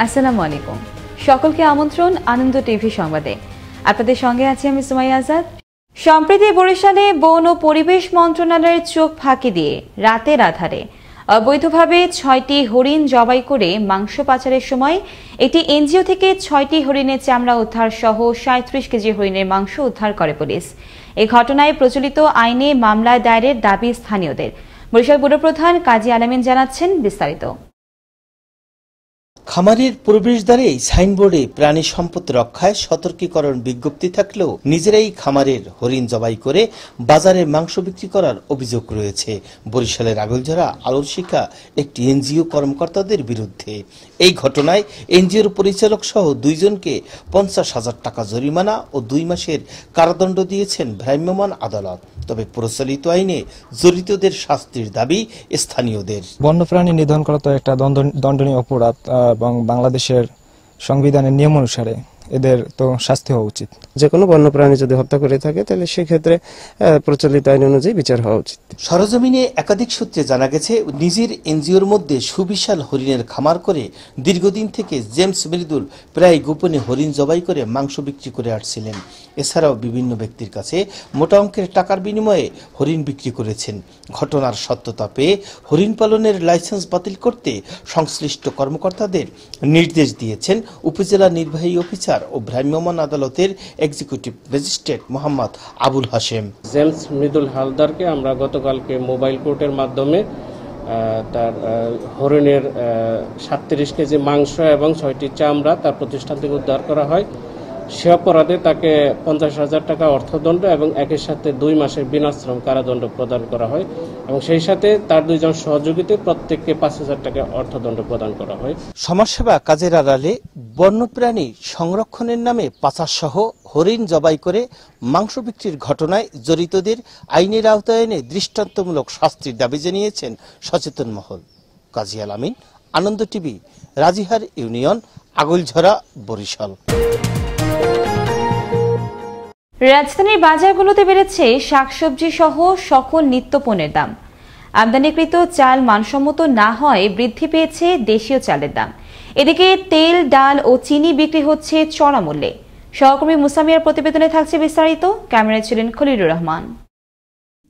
আসসালামু আলাইকুম। সকলকে আমন্ত্রণ আনন্দ টিভি সংবাদে। আপনাদের সঙ্গে আছি আমি সুমাইয়া আজাদ। সম্প্রতি বরিশালে বন ও পরিবেশ মন্ত্রণালয়ের চোখ ফাঁকি দিয়ে রাতের আধারে অবৈধভাবে 6টি হরিণ জবাই করে মাংস পাচারের সময় একটি এনজিও থেকে 6টি হরিণের চামড়া উদ্ধার সহ 37 কেজি হরিণের মাংস উদ্ধার করে পুলিশ। এই ঘটনায় প্রচলিত আইনে মামলা দায়েরের দাবি স্থানীয়দের। বরিশাল ব্যুরো প্রধান কাজী আলামিন জানাচ্ছেন বিস্তারিত। খামারের প্রবেশদ্বারে সাইনবোর্ডে প্রাণী সম্পদ রক্ষায় সতর্কীকরণ বিজ্ঞপ্তি থাকলেও নিজেরাই খামারের হরিণ জবাই করে বাজারে মাংস বিক্রি করার অভিযোগ রয়েছে বরিশালের আগলঝরা আলোরশিখা একটি এনজিও কর্মকর্তাদের বিরুদ্ধে। এই ঘটনায় এনজিওর পরিচালক সহ 2 জনকে 50,000 টাকা জরিমানা ও 2 মাসের কারাদণ্ড দিয়েছেন ভ্রাম্যমাণ আদালত। তবে প্রচলিত আইনে জড়িতদের শাস্তির দাবি স্থানীয়দের। বন্যপ্রাণী নিধন করা তো একটা দণ্ডনীয় অপরাধ এবং বাংলাদেশের সংবিধানের নিয়ম অনুসারে এদের তো শাস্তি হওয়া উচিত। যে কোনো বন্যপ্রাণী যদি হত্যা করে থাকে তাহলে সেক্ষেত্রে প্রচলিত আইন অনুযায়ী বিচার হওয়া উচিত। সরজমিনে একাধিক সূত্রে জানা গেছে নিজের এনজিওর মধ্যে সুবিশাল হরিণের খামার করে দীর্ঘদিন থেকে জেমস মৃদুল প্রায় গোপনে হরিণ জবাই করে মাংস বিক্রি করে আসছিলেন। এছাড়াও বিভিন্ন ব্যক্তির কাছে মোটা অঙ্কের টাকার বিনিময়ে হরিণ বিক্রি করেছেন। ঘটনার সত্যতা পেয়ে হরিণ পালনের লাইসেন্স বাতিল করতে সংশ্লিষ্ট কর্মকর্তাদের নির্দেশ দিয়েছেন উপজেলা নির্বাহী অফিসার ও ভ্রাম্যমাণ আদালতের executive magistrate Mohammad Abul Hashem. James Mridul হালদারকে আমরা গতকালকে মোবাইল কোর্টের মাধ্যমে তার হরিণের 37 কেজি মাংস এবং 6টি চামড়া তার প্রতিষ্ঠান থেকে উদ্ধার করা হয়। সে অপরাধে তাকে 50,000 টাকা অর্থদণ্ড এবং একের সাথে 2 মাসের বিনাশ্রম কারাদণ্ড প্রদান করা হয় এবং সেই সাথে তার 2 জন সহযোগীতে প্রত্যেককে 5,000 টাকা অর্থদণ্ড প্রদান করা হয়। সমাজসেবা কাজের আড়ালে বন্যপ্রাণী সংরক্ষণের নামে পাচারসহ হরিণ জবাই করে মাংস বিক্রির ঘটনায় জড়িতদের আইনের আওতায় এনে দৃষ্টান্তমূলক শাস্তির দাবি জানিয়েছেন সচেতন মহল। কাজী আলামিন, আনন্দ টিভি, রাজিহার ইউনিয়ন, আগলঝরা, বরিশাল। রাজধানীর বাজারগুলোতে বেড়েছে শাকসবজি সহ সকল নিত্যপণ্যের দাম। আমদানিকৃত চাল মানসম্মত না হয় বৃদ্ধি পেয়েছে দেশীয় চালের দাম। এদিকে তেল, ডাল ও চিনি বিক্রি হচ্ছে চড়া মূল্যে। সহকর্মী মুসামিয়ার প্রতিবেদনে থাকছে বিস্তারিত। ক্যামেরায় ছিলেন খলিলুর রহমান।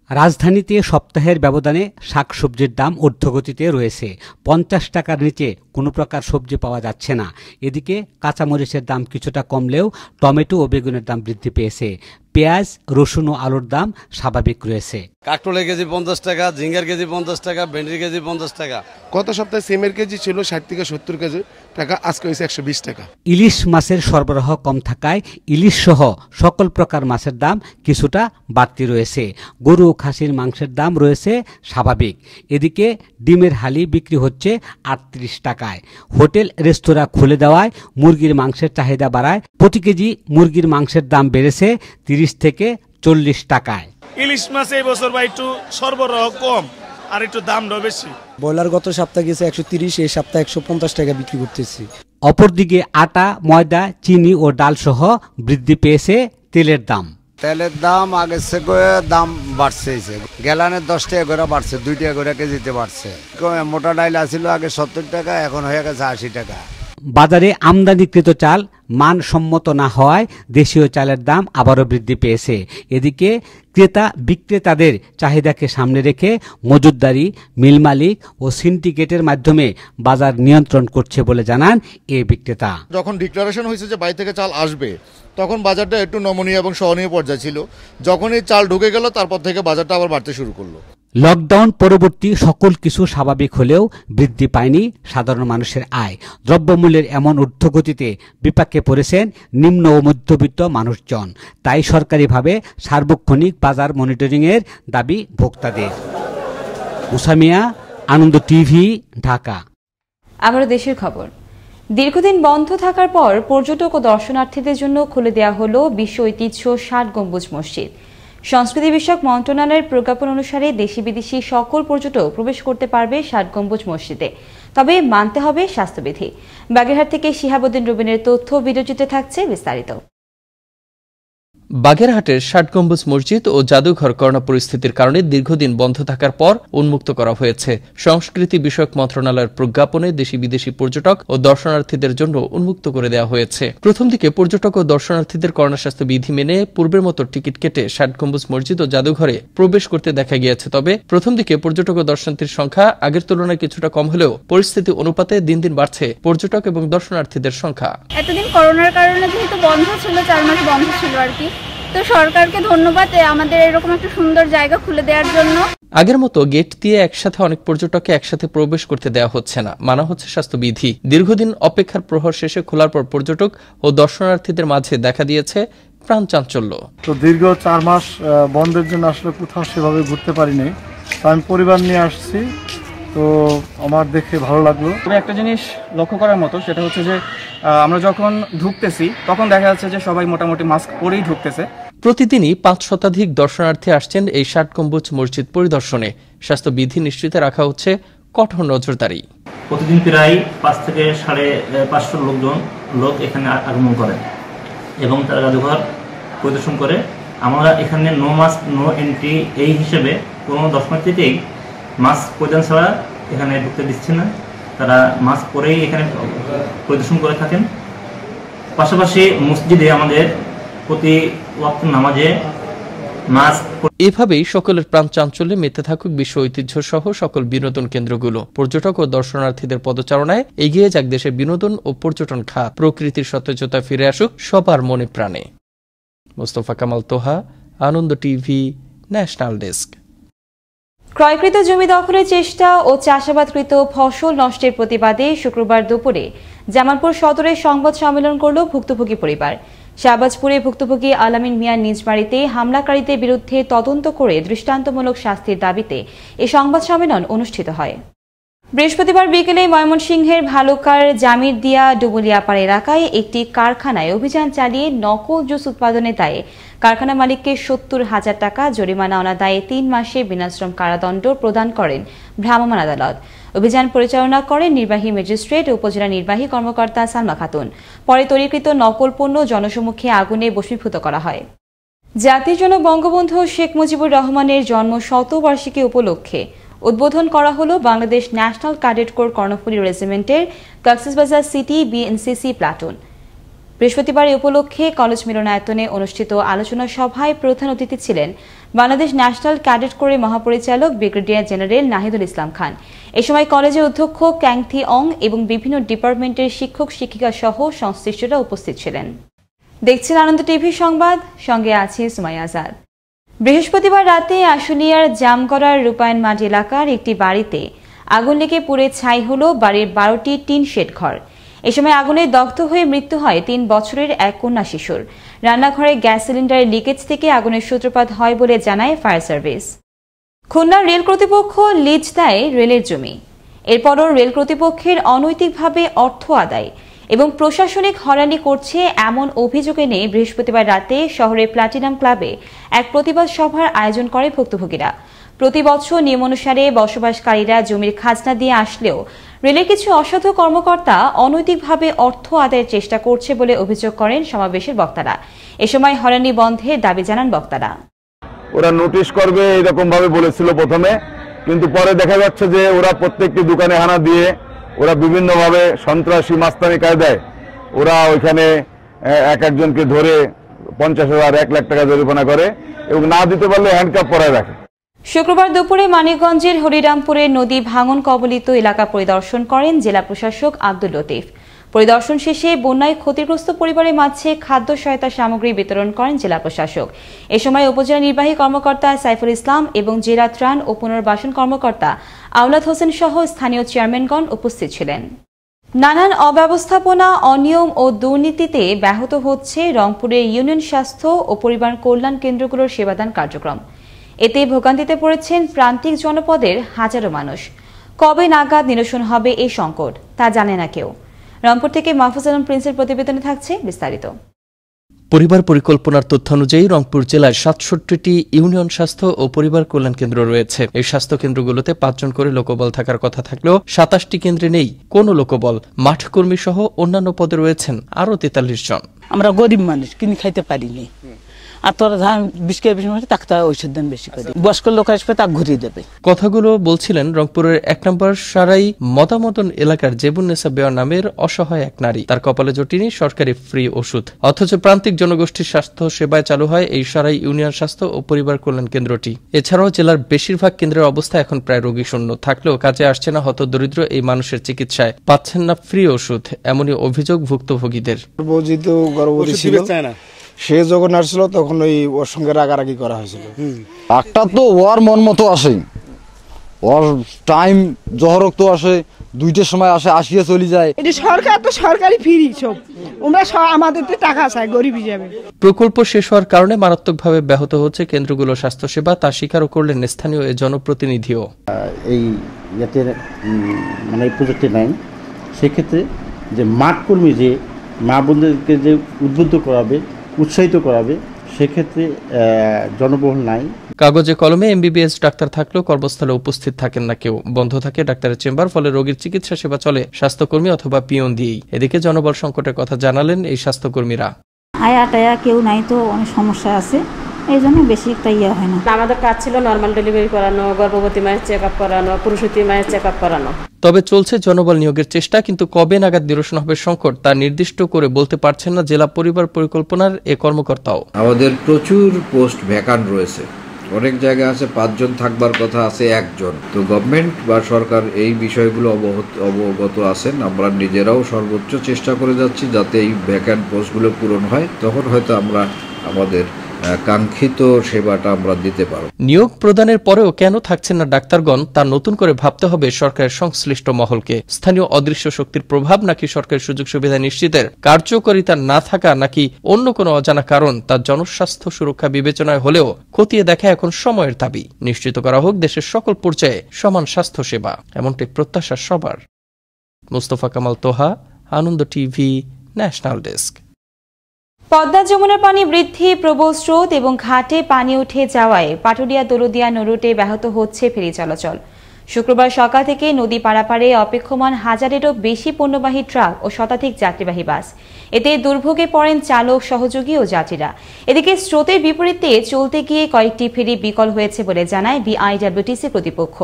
রাজধানীতে সপ্তাহের ব্যবধানে শাকসবজির দাম ঊর্ধ্বগতিতে রয়েছে। 50 টাকার নিচে কোনো প্রকার সবজি পাওয়া যাচ্ছে না। এদিকে কাঁচামরিচের দাম কিছুটা কমলেও টমেটো ও বেগুনের দাম বৃদ্ধি পেয়েছে। পেঁয়াজ, রসুন ও আলুর দাম স্বাভাবিক রয়েছে। কাকরোলের কেজি 50 টাকা, ঝিঙ্গার কেজি 50 টাকা, ভেন্ডির কেজি 50 টাকা। গত সপ্তাহে সিমের কেজি ছিল 60 থেকে 70 কেজি টাকা, আজকে হয়েছে 120 টাকা। ইলিশ মাছের সরবরাহ কম থাকায় ইলিশ সহ সকল প্রকার মাছের দাম কিছুটা বাড়তি রয়েছে। গরু ও খাসির মাংসের দাম রয়েছে স্বাভাবিক। এদিকে ডিমের হালি বিক্রি হচ্ছে 38 টাকায়। হোটেল রেস্তোরাঁ খুলে দেওয়ায় মুরগির মাংসের চাহিদা বাড়ায় প্রতি কেজি মুরগির মাংসের দাম বেড়েছে 30 থেকে 40 টাকায়। ইলিশ মাছ এই বছর বা একটু সরবরাহ কম আর একটু দামটাও বেশি। ব্রয়লার গত সপ্তাহে গেছে 130, এই সপ্তাহে 150 টাকা বিক্রি করতেছি। অপরদিকে আটা, ময়দা, চিনি ও ডাল সহ বৃদ্ধি পেয়েছে তেলের দাম। তেলের দাম আগের থেকে দাম বাড়ছে, গ্যালানের 10 টাকা করে বাড়ছে, 2 টাকা করে কেজিতে বাড়ছে। মোটা ডাইল আসছিল আগে 70 টাকা, এখন হয়ে গেছে 80 টাকা। বাজারে আমদানিকৃত চাল মানসম্মত না হওয়ায় দেশীয় চালের দাম আবারও বৃদ্ধি পেয়েছে। এদিকে ক্রেতা বিক্রেতাদের চাহিদাকে সামনে রেখে মজুতদারি, মিল মালিক ও সিন্ডিকেটের মাধ্যমে বাজার নিয়ন্ত্রণ করছে বলে জানান এ বিক্রেতা। যখন ডিক্লারেশন হয়েছে যে বাইরে থেকে চাল আসবে, তখন বাজারটা একটু নমনীয় এবং সহনীয় পর্যায়ে ছিল। যখন এই চাল ঢুকে গেল, তারপর থেকে বাজারটা আবার বাড়তে শুরু করলো। লকডাউন পরবর্তী সকল কিছু স্বাভাবিক হলেও বৃদ্ধি পায়নি সাধারণ মানুষের আয়। দ্রব্যমূল্যের এমন ঊর্ধ্বগতিতে বিপাকে পড়েছেন নিম্ন ও মধ্যবিত্ত মানুষজন। তাই সরকারিভাবে সার্বক্ষণিক বাজার মনিটরিংয়ের দাবি ভোক্তাদের। মুসামিয়া, আনন্দ টিভি, ঢাকা। আবার দেশের খবর। দীর্ঘদিন বন্ধ থাকার পর পর্যটক ও দর্শনার্থীদের জন্য খুলে দেওয়া হলো বিশ্ব ঐতিহ্য 60 গম্বুজ মসজিদ। সংস্কৃতি বিষয়ক মন্ত্রণালয়ের প্রজ্ঞাপন অনুসারে দেশি বিদেশি সকল পর্যটক প্রবেশ করতে পারবে 60 গম্বুজ মসজিদে, তবে মানতে হবে স্বাস্থ্যবিধি। বাগেরহাট থেকে শিহাবুদ্দিন রুবিনের তথ্য ভিডিওচিত্রে থাকছে বিস্তারিত। বাগেরহাটের ৬০ গম্বুজ মসজিদ ও জাদুঘর করোনা পরিস্থিতির কারণে দীর্ঘদিন বন্ধ থাকার পর উন্মুক্ত করা হয়েছে। সংস্কৃতি বিষয়ক মন্ত্রণালয়ের প্রজ্ঞাপনে দেশি বিদেশি পর্যটক ও দর্শনার্থীদের জন্য উন্মুক্ত করে দেওয়া হয়েছে। প্রথম দিকে পর্যটক ও দর্শনার্থীদের করোনা স্বাস্থ্য বিধি মেনে পূর্বের মতো টিকিট কেটে ৬০ গম্বুজ মসজিদ ও জাদুঘরে প্রবেশ করতে দেখা গিয়েছে। তবে প্রথম দিকে পর্যটক ও দর্শনার্থীর সংখ্যা আগের তুলনায় কিছুটা কম হলেও পরিস্থিতি অনুপাতে দিন দিন বাড়ছে পর্যটক এবং দর্শনার্থীদের সংখ্যা। এতদিন করোনার কারণে যেহেতু বন্ধ ছিল, 4 মাস বন্ধ ছিল আর কি, তো সরকারকে ধন্যবাদ আমাদের এরকম একটা সুন্দর জায়গা খুলে দেওয়ার জন্য। আগের মতো গেট দিয়ে একসাথে অনেক পর্যটককে একসাথে প্রবেশ করতে দেওয়া হচ্ছে না, মানা হচ্ছে স্বাস্থ্যবিধি। দীর্ঘদিন অপেক্ষার প্রহর শেষে খোলার পর পর্যটক ও দর্শনার্থীদের মাঝে দেখা দিয়েছে প্রাণ চাঞ্চল্য। তো দীর্ঘ 4 মাস বন্ধের জন্য আসলে কোথাও সেভাবে ঘুরতে পারিনি, তো আমি পরিবার নিয়ে আসছি, তো আমার দেখে ভালো লাগলো। তবে একটা জিনিস লক্ষ্য করার মতো, সেটা হচ্ছে যে আমরা যখন ঢুকতেছি তখন দেখা যাচ্ছে যে সবাই মোটামুটি মাস্ক পরেই ঢুকতেছে। প্রতিদিনই ৫ শতাধিক দর্শনার্থী আসছেন এই ৬০ গম্বুজ মসজিদ পরিদর্শনে। স্বাস্থ্যবিধি নিশ্চিতে রাখা হচ্ছে কঠোর নজরদারি। প্রতিদিন প্রায় 5 থেকে 550 লোক এখানে আগমন করেন এবং তারা জাদুঘর পরিদর্শন করে। আমরা এখানে নো মাস্ক নো এন্ট্রি এই হিসেবে কোনো দর্শনার্থীকেই মাস্ক পরিধান ছাড়া এখানে ঢুকতে দিচ্ছে না, তারা মাস্ক পরেই এখানে পরিদর্শন করে থাকেন। পাশাপাশি মসজিদে আমাদের প্রতি ওয়াক্ত নামাজে মাস্ক। এভাবেই সকলের প্রাণ চাঞ্চল্যে মেতে থাকুক বিশ্ব ঐতিহ্য সহ সকল বিনোদন কেন্দ্রগুলো। পর্যটক ও দর্শনার্থীদের পদচারণায় এগিয়ে যাক দেশের বিনোদন ও পর্যটন খাত। প্রকৃতির সতেজতা ফিরে আসুক সবার মনে প্রাণে। মোস্তফা কামাল তোহা, আনন্দ টিভি, ন্যাশনাল ডেস্ক। ক্রয়কৃত জমি দখলের চেষ্টা ও চাষাবাদকৃত ফসল নষ্টের প্রতিবাদে শুক্রবার দুপুরে জামালপুর সদরে সংবাদ সম্মেলন করল ভুক্তভোগী পরিবার। শাহবাজপুরে ভুক্তভোগী আলামিন মিয়ার নিজ বাড়িতে হামলাকারীদের বিরুদ্ধে তদন্ত করে দৃষ্টান্তমূলক শাস্তির দাবিতে এই সংবাদ সম্মেলন অনুষ্ঠিত হয়। বৃহস্পতিবার বিকেলে ময়মনসিংহের ভালুকার জামিরদিয়া ডুবুলিয়াপাড় এলাকায় একটি কারখানায় অভিযান চালিয়ে নকল জুস উৎপাদনের দায়ে কারখানা মালিককে 70,000 টাকা জরিমানা অনাদায়ে 3 মাসে বিনাশ্রম কারাদণ্ড প্রদান করেন ভ্রাম্যমাণ আদালত। অভিযান পরিচালনা করেন নির্বাহী ম্যাজিস্ট্রেট ও উপজেলা নির্বাহী কর্মকর্তা সালমা খাতুন। পরে তৈরিকৃত নকল পণ্য জনসম্মুখে আগুনে ভস্মীভূত করা হয়। জাতির জনক বঙ্গবন্ধু শেখ মুজিবুর রহমানের জন্ম শতবার্ষিকী উপলক্ষে উদ্বোধন করা হলো Bangladesh National Cadet Corps Karnaphuli রেজিমেন্টের কক্সবাজার সিটি বিএনসিসি প্লাটুন। বৃহস্পতিবার এই উপলক্ষে কলেজ মিলনায়তনে অনুষ্ঠিত আলোচনা সভায় প্রধান অতিথি ছিলেন বাংলাদেশ ন্যাশনাল ক্যাডেট কোরের মহাপরিচালক ব্রিগেডিয়ার জেনারেল নাহিদুল ইসলাম খান। এ সময় কলেজের অধ্যক্ষ ক্যাংথি অং এবং বিভিন্ন ডিপার্টমেন্টের শিক্ষক শিক্ষিকা সহ সংশ্লিষ্টরা উপস্থিত ছিলেন। দেখছেন আনন্দ টিভি সংবাদ, সঙ্গে আছে সুমাইয়া আজাদ। বৃহস্পতিবার রাতে আশুলিয়ার জামগড়ার রূপায়ণ মাঠ এলাকার একটি বাড়িতে আগুন লেগে পুড়ে ছাই হল বাড়ির 12টি টিন শেড ঘর। এ সময় আগুনে দগ্ধ হয়ে মৃত্যু হয় 3 বছরের এক কন্যা শিশুর। রান্নাঘরে গ্যাস সিলিন্ডারের লিকেজ থেকে আগুনের সূত্রপাত হয় বলে জানায় ফায়ার সার্ভিস। খুলনা রেল কর্তৃপক্ষ লিজ দেয় রেলের জমি, এরপরও রেল কর্তৃপক্ষের অনৈতিকভাবে অর্থ আদায় এবং প্রশাসনিক হয়রানি করছে এমন অভিযোগ এনে বৃহস্পতিবার রাতে শহরের প্লাটিনাম ক্লাবে এক প্রতিবাদ সভার আয়োজন করে ভুক্তভোগীরা। প্রতি বছর নিয়ম অনুসারে বসবাসকারীরা জমির খাজনা দিয়ে আসলেও রেলের কিছু অসাধু কর্মকর্তা অনৈতিকভাবে অর্থ আদায়ের চেষ্টা করছে বলে অভিযোগ করেন সমাবেশের বক্তারা। এ সময় হয়রানি বন্ধের দাবি জানান বক্তারা। ওরা নোটিশ করবে এরকম ভাবে বলেছিল প্রথমে, কিন্তু পরে দেখা যাচ্ছে যে ওরা প্রত্যেকটি দোকানে হানা দিয়ে ওরা বিভিন্নভাবে সন্ত্রাসী মাস্তানি কায়দায় ওরা ওইখানে একজনকে ধরে 50,000 1 লাখ টাকা জরিমানা করে এবং না দিতে পারলে হ্যান্ডকাপ পরায় রাখে। শুক্রবার দুপুরে মানিকগঞ্জের হরিরামপুরের নদী ভাঙন কবলিত এলাকা পরিদর্শন করেন জেলা প্রশাসক আব্দুল লতিফ। পরিদর্শন শেষে বন্যায় ক্ষতিগ্রস্ত পরিবারের মাঝে খাদ্য সহায়তা সামগ্রী বিতরণ করেন জেলা প্রশাসক। এ সময় উপজেলা নির্বাহী কর্মকর্তা সাইফুল ইসলাম এবং জেলা ত্রাণ ও পুনর্বাসন কর্মকর্তা আওলাদ হোসেন সহ স্থানীয় চেয়ারম্যানগণ উপস্থিত ছিলেন। নানান অব্যবস্থাপনা, অনিয়ম ও দুর্নীতিতে ব্যাহত হচ্ছে রংপুরের ইউনিয়ন স্বাস্থ্য ও পরিবার কল্যাণ কেন্দ্রগুলোর সেবাদান কার্যক্রম। এতে ভোগান্তিতে পড়েছেন প্রান্তিক জনপদের হাজারো মানুষ। কবে নাগাদ নিরসন হবে এই সংকট তা জানে না কেউ। রংপুর থেকে মাহফুজ আলম প্রিন্সের প্রতিবেদনে থাকছে বিস্তারিত। পরিবার পরিকল্পনার তথ্যানুযায়ী রংপুর জেলায় 67টি ইউনিয়ন স্বাস্থ্য ও পরিবার কল্যাণ কেন্দ্র রয়েছে। এই স্বাস্থ্য কেন্দ্রগুলোতে 5 জন করে লোকবল থাকার কথা থাকলেও 27টি কেন্দ্রে নেই কোনো লোকবল। মাঠকর্মী সহ অন্যান্য পদে রয়েছেন আরো 43 জন। আমরা গরিব মানুষ, কিনে খাইতে পারিনি। আর তোরা ধান 20 কেজি বেশি মাসে তাকে ঔষধ দেন বেশি করে, বয়স্ক লোক আসবে তাকে ঘুরিয়ে দেবে। কথাগুলো বলছিলেন রংপুরের 1 নম্বর সারাই মতামতন এলাকার জেবুন্নেসা বেওয়া নামের অসহায় এক নারী। তার কপালে জটিনি সরকারি ফ্রি ওষুধ, অথচ প্রান্তিক জনগোষ্ঠীর স্বাস্থ্য সেবায় চালু হয় এই সারাই ইউনিয়ন স্বাস্থ্য ও পরিবার কল্যাণ কেন্দ্রটি। এছাড়াও জেলার বেশিরভাগ কেন্দ্রের অবস্থা এখন প্রায় রোগী শূন্য থাকলেও কাজে আসছে না হতদরিদ্র এই মানুষের চিকিৎসায়, পাচ্ছেন না ফ্রি ওষুধ, এমনই অভিযোগ ভুক্তভোগীদের। গর্ভবতী ছিল, সে যখন আসছিল তখন ওর সঙ্গে রাগারাগি করা হয়েছিল। ডাক্তার তো ওর মন মতো আসে, ওর টাইম জহরক তো আসে, 2টার সময় আসে, আসিয়ে চলে যায়। এটা সরকার তো সরকারি ফ্রি সব, আমরা আমাদের তো টাকা চাই গরিব হিসাবে। প্রকল্প শেষ হওয়ার কারণে মারাত্মকভাবে ব্যাহত হচ্ছে কেন্দ্রগুলোর স্বাস্থ্যসেবা, তা স্বীকারও করলেন স্থানীয় এই জনপ্রতিনিধিও। এই জাতের মানে প্রযুক্তি নাই, সেক্ষেত্রে যে মাঠ কর্মী যে মা বোনদেরকে যে উদ্বুদ্ধ করাবে, উৎসাহিত করাবে, সেক্ষেত্রে জনবহুল নাই। কাগজে কলমে এমবিবিএস ডাক্তার থাকলেও কর্মস্থলে উপস্থিত থাকেন না কেউ, বন্ধ থাকে ডাক্তারের চেম্বার, ফলে রোগীর চিকিৎসা সেবা চলে স্বাস্থ্যকর্মী অথবা পিয়ন দিয়েই। এদিকে জনবল সংকটের কথা জানালেন এই স্বাস্থ্যকর্মীরা। আয়া টায়া কেউ নাই তো, অনেক সমস্যা আছে, এই জন্য বেশি একটা হয় না। আমাদের কাজ ছিল নর্মাল ডেলিভারি করানো, গর্ভবতী মায়ের চেক আপ করানো, পুরুষবতী মায়ের চেক আপ করানো। তবে চলছে জনবল নিয়োগের চেষ্টা, কিন্তু কবে নাগাদ নিরসন হবে সংকট তা নির্দিষ্ট করে বলতে পারছেন না জেলা পরিবার পরিকল্পনার এ কর্মকর্তাও। আমাদের প্রচুর পোস্ট ভ্যাকান্ট রয়েছে, অনেক জায়গায় আছে 5 জন থাকবার কথা আছে 1 জন। তো গভর্নমেন্ট বা সরকার এই বিষয়গুলো অবগত আছেন, আমরা নিজেরাও সর্বোচ্চ চেষ্টা করে যাচ্ছি যাতে এই ভ্যাকান্ট পোস্টগুলো পূরণ হয়, তখন হয়তো আমরা আমাদের কাঙ্ক্ষিত সেবাটা আমরা দিতে পারব। নিয়োগ প্রদানের পরেও কেন থাকছেন না ডাক্তারগণ তা নতুন করে ভাবতে হবে সরকারের সংশ্লিষ্ট মহলকে। স্থানীয় অদৃশ্য শক্তির প্রভাব, নাকি সরকারের সুযোগ সুবিধা নিশ্চিতের কার্যকারিতা না থাকা, নাকি অন্য কোনো অজানা কারণ, তা জনস্বাস্থ্য সুরক্ষা বিবেচনায় হলেও খতিয়ে দেখা এখন সময়ের দাবি। নিশ্চিত করা হোক দেশের সকল পর্যায়ে সমান স্বাস্থ্য সেবা, এমনটি প্রত্যাশা সবার। মুস্তফা কামাল তোহা, আনন্দ টিভি, ন্যাশনাল ডেস্ক। পদ্মা যমুনার পানি বৃদ্ধি, প্রবল স্রোত এবং ঘাটে পানি উঠে যাওয়ায় পাটুরিয়া দৌলতদিয়া নৌরুটে ব্যাহত হচ্ছে ফেরি চলাচল। শুক্রবার সকাল থেকে নদী পারাপারে অপেক্ষমান 1000-এরও বেশি পণ্যবাহী ট্রাক ও শতাধিক যাত্রীবাহী বাস। এতে দুর্ভোগে পড়েন চালক, সহযোগী ও যাত্রীরা। এদিকে স্রোতের বিপরীতে চলতে গিয়ে কয়েকটি ফেরি বিকল হয়েছে বলে জানায় বিআইডব্লিউটিসি কর্তৃপক্ষ।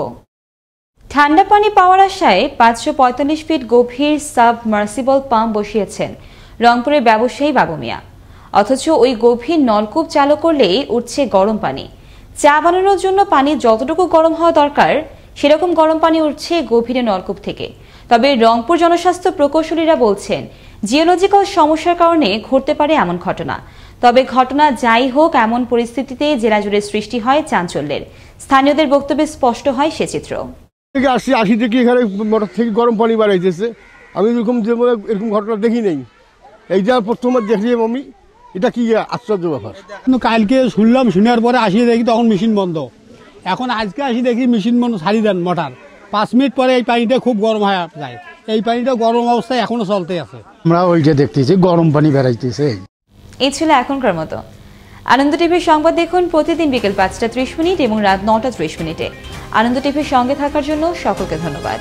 ঠান্ডা পানি পাওয়ার আশায় 545 ফিট গভীর সাবমার্সিবল পাম্প বসিয়েছেন রংপুরের ব্যবসায়ী বাবু মিয়া, অথচ ওই গভীর নলকূপ চালু করলেই উঠছে গরম পানি। চা বানানোর জন্য পানি যতটুকু গরম হওয়া দরকার সেরকম গরম পানি উঠছে গভীরে নলকূপ থেকে। তবে রংপুর জনস্বাস্থ্য প্রকৌশলীরা বলছেন জিওলজিক্যাল সমস্যার কারণে ঘটতে পারে এমন ঘটনা। তবে ঘটনা যাই হোক, এমন পরিস্থিতিতে জেলা জুড়ে সৃষ্টি হয় চাঞ্চল্যের। স্থানীয়দের বক্তব্যে স্পষ্ট হয় সে চিত্র। আসি দেখি এখানে মোটর থেকে গরম পানি বাড়াইতেছে, আমি এরকম ঘটনা দেখি নেই, এই যা প্রথমবার দেখলাম আমি, এটা কি আশ্চর্য ব্যাপার। কালকে শুনলাম, শোনার পরে আসি দেখি তখন মেশিন বন্ধ, এখন আজকে আসি দেখি মেশিন বন্ধ, ছাড়ি দেন মোটর, 5 মিনিট পরে এই পানিটা খুব গরম হয়ে যায়। এই পানিটা গরম অবস্থায় এখনো চলতে আছে, আমরা ওইটা দেখতেছি গরম পানি বেড়াইতেছে। এই ছিল এখনকার মতো। আনন্দ টিভির সংবাদ দেখুন প্রতিদিন বিকেল 5টা 30 এবং রাত 9টা 30। আনন্দ টিভির সঙ্গে থাকার জন্য সকলকে ধন্যবাদ।